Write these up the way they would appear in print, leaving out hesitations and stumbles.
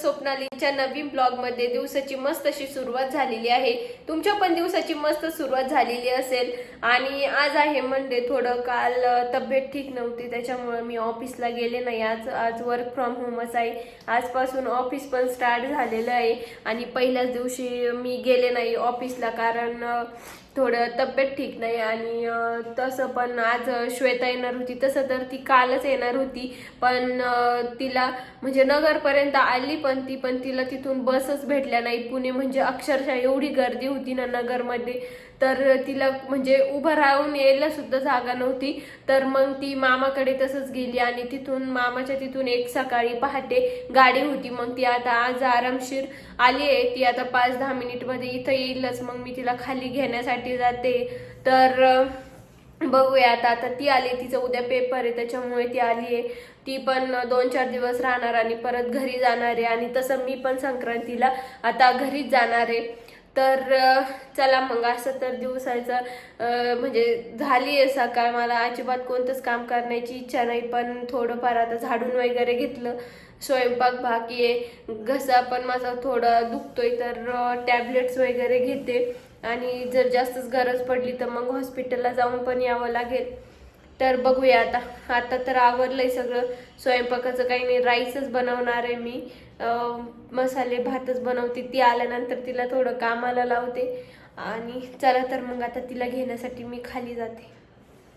स्वप्नालीच्या नवीन ब्लॉग मध्ये दिवसाची मस्त अशी सुरुवात झालेली आहे। तुमच्या पण दिवसाची मस्त सुरुवात झालेली असेल। आणि आज आहे मंडे, थोडं काल तब्येत ठीक नव्हती त्याच्यामुळे मी ऑफिसला गेले नाही। आज वर्क फ्रॉम होमच आहे। आजपासून ऑफिस पण स्टार्ट झालेलं आहे आणि पहिल्याच दिवशी मी गेले नाही ऑफिसला, कारण थोडं तब्येत ठीक नाही। आणि तसं पण आज श्वेता येणार होती, तसं तर ती कालच येणार होती, पण तिला म्हणजे नगरपर्यंत आली, पण तिला तिथून बसच भेटल्या नाही। पुणे म्हणजे अक्षरशः एवढी गर्दी होती ना नगरमध्ये, तर तिला म्हणजे उभं राहून यायला सुद्धा जागा नव्हती। तर मग ती मामाकडे तसंच गेली आणि तिथून मामाच्या तिथून एक सकाळी पहाटे गाडी होती। मग ती आता आज आरामशीर आली आहे, ती आता 5-10 मिनिटमध्ये इथं येईलच। मग मी तिला खाली घेण्यासाठी जाते, तर बघूया आता ती आली, तिचं उद्या पेपर आहे त्याच्यामुळे ती आली आहे। ती पण 2-4 दिवस राहणार आणि परत घरी जाणार आहे। आणि तसं मी पण संक्रांतीला आता घरीच जाणार आहे। तर चला मग, असं तर दिवसाचं म्हणजे झाली आहे सकाळ, मला अजिबात कोणतंच काम करण्याची इच्छा नाही। पण थोडंफार आता झाडून वगैरे घेतलं, स्वयंपाक बाकी आहे, घसा पण माझा थोडा दुखतोय, तर टॅबलेट्स वगैरे घेते आणि जर जास्तच गरज पडली तर मग हॉस्पिटलला जाऊन पण यावं लागेल। तर बघूया आता तर आवरलंय सगळं। स्वयंपाकाचं काही नाही, राईसच बनवणार आहे मी, मसाले भातच बनवते। ती आल्यानंतर तिला थोडं कामाला लावते आणि चला तर मग आता तिला घेण्यासाठी मी खाली जाते।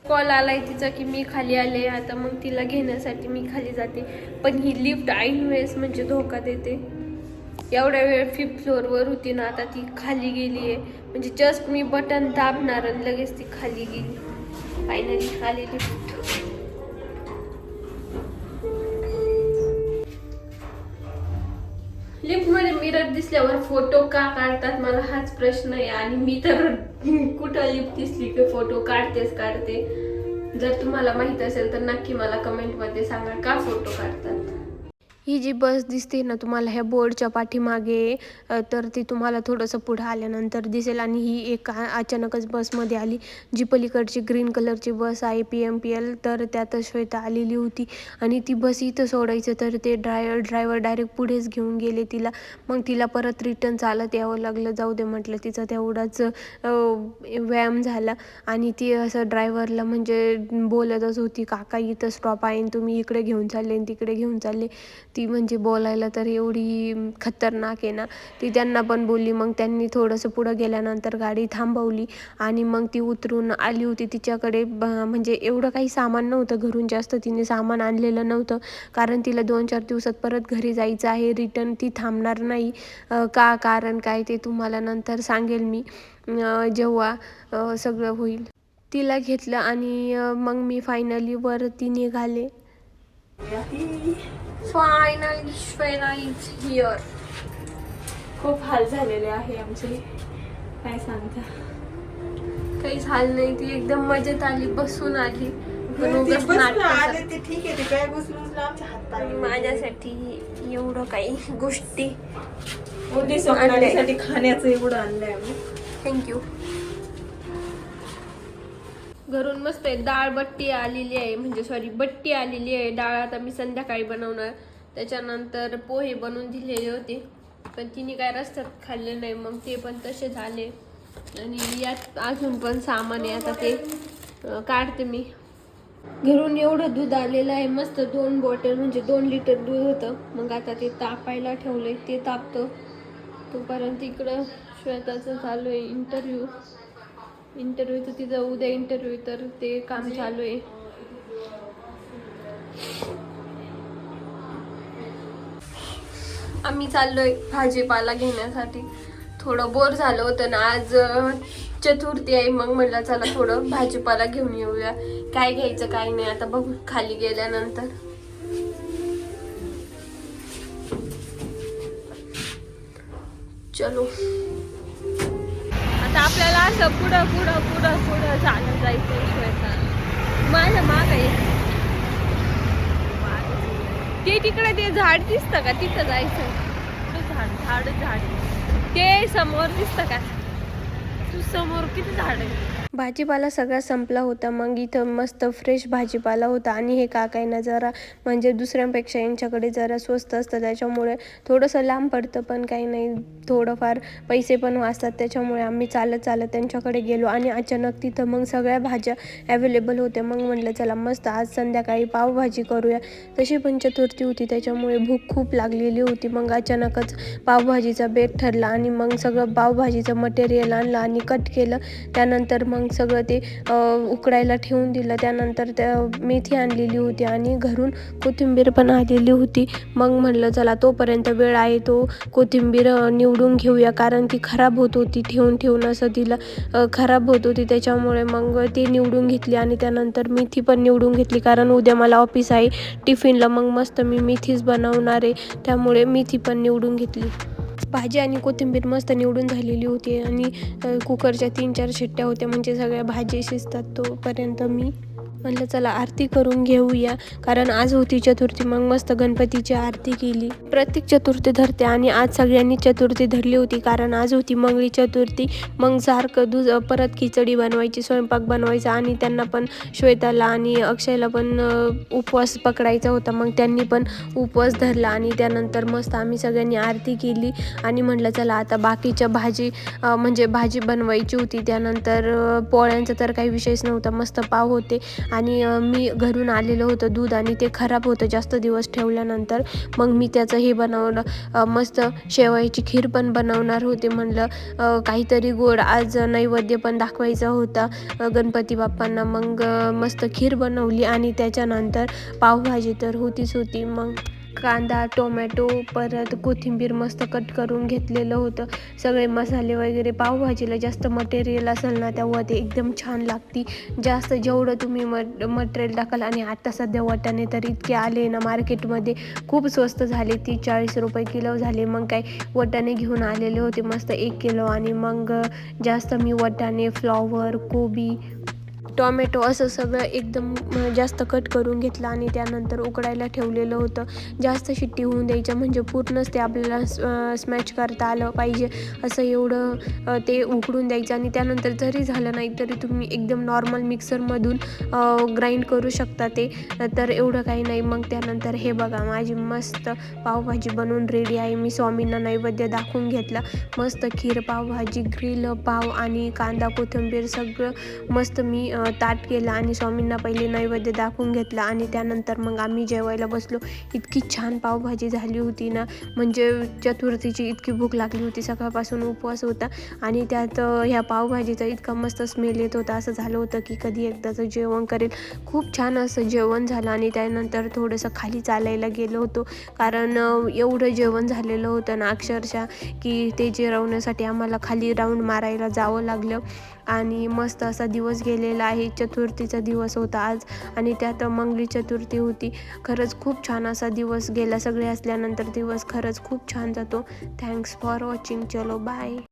कॉल आलाय तिचा की मी खाली आले, आता मग तिला घेण्यासाठी मी खाली जाते। पण ही लिफ्ट ऐन वेळेस म्हणजे धोका देते। एवढ्या वेळ 5th फ्लोअरवर होती ना, आता ती खाली गेली आहे, म्हणजे जस्ट मी बटन दाबणार आणि लगेच ती खाली गेली। फायनली आली लिफ्ट। लिफ्ट मध्ये मिरर दिसल्यावर फोटो का काढतात, मला हाच प्रश्न आहे। आणि मी तर कुठं लिफ्ट दिसली की फोटो काढते। जर तुम्हाला माहित असेल तर नक्की मला कमेंट मध्ये सांगा, का फोटो काढतात। ही जी बस दिसते ना तुम्हाला ह्या बोर्डच्या पाठीमागे, तर ती तुम्हाला थोडंसं पुढे आल्यानंतर दिसेल। आणि ही एक अचानकच बसमध्ये आली, जी पलीकडची ग्रीन कलरची बस आहे PMPL, तर त्यात श्वेता आलेली होती। आणि ती बस इथं सोडायचं तर ते ड्रायव्हर डायरेक्ट पुढेच घेऊन गेले तिला। मग तिला परत रिटर्न चालत यावं लागलं, जाऊ दे म्हटलं, तिचा तेवढाच व्यायाम झाला। आणि ती असं ड्रायव्हरला म्हणजे बोलतच होती, काका इथं स्टॉप आहे, तुम्ही इकडे घेऊन चालले तिकडे घेऊन चालले। ती म्हणजे बोलायला तर एवढी खतरनाक आहे ना, ती त्यांना पण बोलली। मग त्यांनी थोडंसं पुढं गेल्यानंतर गाडी थांबवली आणि मग ती उतरून आली होती। तिच्याकडे म्हणजे एवढं काही सामान नव्हतं घरून, जास्त तिने सामान आणलेलं नव्हतं, कारण तिला 2-4 दिवसात परत घरी जायचं आहे रिटर्न। ती थांबणार नाही, कारण काय ते तुम्हाला नंतर सांगेल मी, जेव्हा सगळं होईल। तिला घेतलं आणि मग मी फायनली वरती निघाले। Finally Shweta is here. खूप हाल झालेले आहे आमचे, काय सांगता। काहीच हाल नाही, ती एकदम मजेत आली, बसून आली। पण आले ते ठीक आहे, ते काय बसून आमच्या हात माझ्यासाठी एवढं काही गोष्टी मोठी स्वप्नालीसाठी खाण्याचं एवढं आणलंय आम्ही। थँक्यू। घरून मस्त आहे डाळ बट्टी आलेली आहे, म्हणजे सॉरी बट्टी आलेली आहे। डाळ आता मी संध्याकाळी बनवणार। त्याच्यानंतर पोहे बनवून दिलेले होते, पण तिने काय रस्त्यात खाल्ले नाही, मग ते पण तसे झाले। आणि यात अजून पण सामान आहे, आता ते काढते मी। घरून एवढं दूध आलेलं आहे मस्त, 2 बॉटल म्हणजे 2 लिटर दूध होतं। मग आता ते तापायला ठेवलंय, ते तापतं तोपर्यंत इकडं श्वेताचं चालू आहे इंटरव्ह्यूचं तिचं उद्या इंटरव्ह्यू, तर ते काम चालू आहे। आम्ही चाललोय भाजीपाला घेण्यासाठी, थोडं बोर झालं होतं ना, आज चतुर्थी आहे। मग म्हटलं चला थोडं भाजीपाला घेऊन येऊया, काय घ्यायचं काय नाही आता बघू खाली गेल्यानंतर। चलो आता आपल्याला असं पुढं चालत जायचं। श्वेता माझ्या मागे ते तिकडे ते झाड दिसतं का, तिथं जायचं। झाड ते समोर दिसतं का, तू समोर किती झाड आहे। भाजीपाला सगळा संपला होता. मग इथं मस्त फ्रेश भाजीपाला होता आणि हे काकांना जरा म्हणजे दुसऱ्यांपेक्षा यांच्याकडे जरा स्वस्त असतं, त्याच्यामुळे थोडंसं लांब पडतं, पण काही नाही, थोडंफार पैसे पण वाचतात. त्याच्यामुळे आम्ही चालत चालत त्यांच्याकडे गेलो आणि अचानक तिथं मग सगळ्या भाज्या ॲवेलेबल होत्या. मग म्हटलं चला मस्त आज संध्याकाळी पावभाजी करूया. तशी पण चतुर्थी होती, त्याच्यामुळे भूक खूप लागलेली होती. मग अचानकच पावभाजीचा बेत ठरला आणि मग सगळं पावभाजीचं मटेरियल आणलं आणि कट केलं. त्यानंतर मग सगळं ते उकडायला ठेवून दिलं. त्यानंतर त्या मेथी आणलेली होती आणि घरून कोथिंबीर पण आलेली होती. मग म्हटलं चला तोपर्यंत वेळ आहे तो कोथिंबीर निवडून घेऊया, कारण ती खराब होत होती, ठेवून ठेवून असं तिला खराब होत होती. त्याच्यामुळे मग ती निवडून घेतली आणि त्यानंतर मेथी पण निवडून घेतली, कारण उद्या मला ऑफिस आहे टिफिनला. मग मस्त मी मेथीच बनवणार आहे, त्यामुळे मेथी पण निवडून घेतली. भाजी आणि कोथिंबीर मस्त निवडून झालेली होती आणि कुकरच्या 3-4 शिट्ट्या होत्या, म्हणजे सगळ्या भाजी शिजतात तोपर्यंत मी म्हटलं चला आरती करून घेऊया, कारण आज होती चतुर्थी. मग मस्त गणपतीची आरती केली. प्रत्येक चतुर्थी धरते आणि आज सगळ्यांनी चतुर्थी धरली होती, कारण आज होती मंगळी चतुर्थी. मग सारखं परत खिचडी बनवायची, स्वयंपाक बनवायचा आणि त्यांना पण श्वेताला आणि अक्षयला पण उपवास पकडायचा होता. मग त्यांनी पण उपवास धरला आणि त्यानंतर मस्त आम्ही सगळ्यांनी आरती केली आणि म्हटलं चला आता बाकीच्या म्हणजे भाजी बनवायची होती. त्यानंतर पोळ्यांचा तर काही विषयच नव्हता, मस्त पाव होते आणि मी घरून आलेलं होतं दूध आणि ते खराब होतं जास्त दिवस ठेवल्यानंतर. मग मी त्याचं हे बनवलं, मस्त शेवयाची खीर पण बनवणार होते. म्हणलं काहीतरी गोड आज नैवेद्य पण दाखवायचा होता गणपती बाप्पांना. मग मस्त खीर बनवली आणि त्याच्यानंतर पावभाजी तर होतीच होती. मग कांदा, टोमॅटो, परत कोथिंबीर मस्त कट करून घेतलेलं होतं. सगळे मसाले वगैरे, पावभाजीला जास्त मटेरियल असेल ना तेव्हा ते एकदम छान लागती. जास्त जेवढं तुम्ही मटेरियल टाकाल. आणि आता सध्या वाटाणे तर इतके आले ना मार्केटमध्ये, खूप स्वस्त झाले, 30-40 रुपये किलो झाले. मग काय वाटाणे घेऊन आलेले होते मस्त 1 किलो आणि मग जास्त मी वाटाणे, फ्लॉवर, कोबी, टोमॅटो असं सगळं एकदम जास्त कट करून घेतलं आणि त्यानंतर उकडायला ठेवलेलं होतं. जास्त शिट्टी होऊन द्यायच्या, म्हणजे पूर्णच ते आपल्याला स्मॅच करता आलं पाहिजे असं एवढं ते उकडून द्यायचं. आणि त्यानंतर जरी झालं नाही तरी तुम्ही एकदम नॉर्मल मिक्सरमधून ग्राइंड करू शकता ते, तर एवढं काही नाही. मग त्यानंतर हे बघा माझी मस्त पावभाजी बनवून रेडी आहे. मी स्वामींना नैवेद्य दाखवून घेतला. मस्त खीर, पावभाजी, ग्रिल पाव आणि कांदा, कोथिंबीर सगळं मस्त मी ताट केलं आणि स्वामींना पहिले नैवेद्य दाखवून घेतला आणि त्यानंतर मग आम्ही जेवायला बसलो. इतकी छान पावभाजी झाली होती ना, म्हणजे चतुर्थीची इतकी भूक लागली होती, सकाळपासून उपवास होता आणि त्यात ह्या पावभाजीचा इतका मस्त स्मेल येत होता. असं झालं होतं की कधी एकदाचं जेवण करेल. खूप छान असं जेवण झालं आणि त्यानंतर थोडंसं खाली चालायला गेलो होतो, कारण एवढं जेवण झालेलं होतं ना अक्षरशः की ते जिरवण्यासाठी आम्हाला खाली राऊंड मारायला जावं लागलं. आणि मस्त असा दिवस गेलेला आहे. चतुर्थीचा दिवस होता आज आणि त्यात मंगली चतुर्थी होती. खरंच खूप छान असा दिवस गेला. सगळे असल्यानंतर दिवस खरंच खूप छान जातो. Thanks for watching. चलो बाय.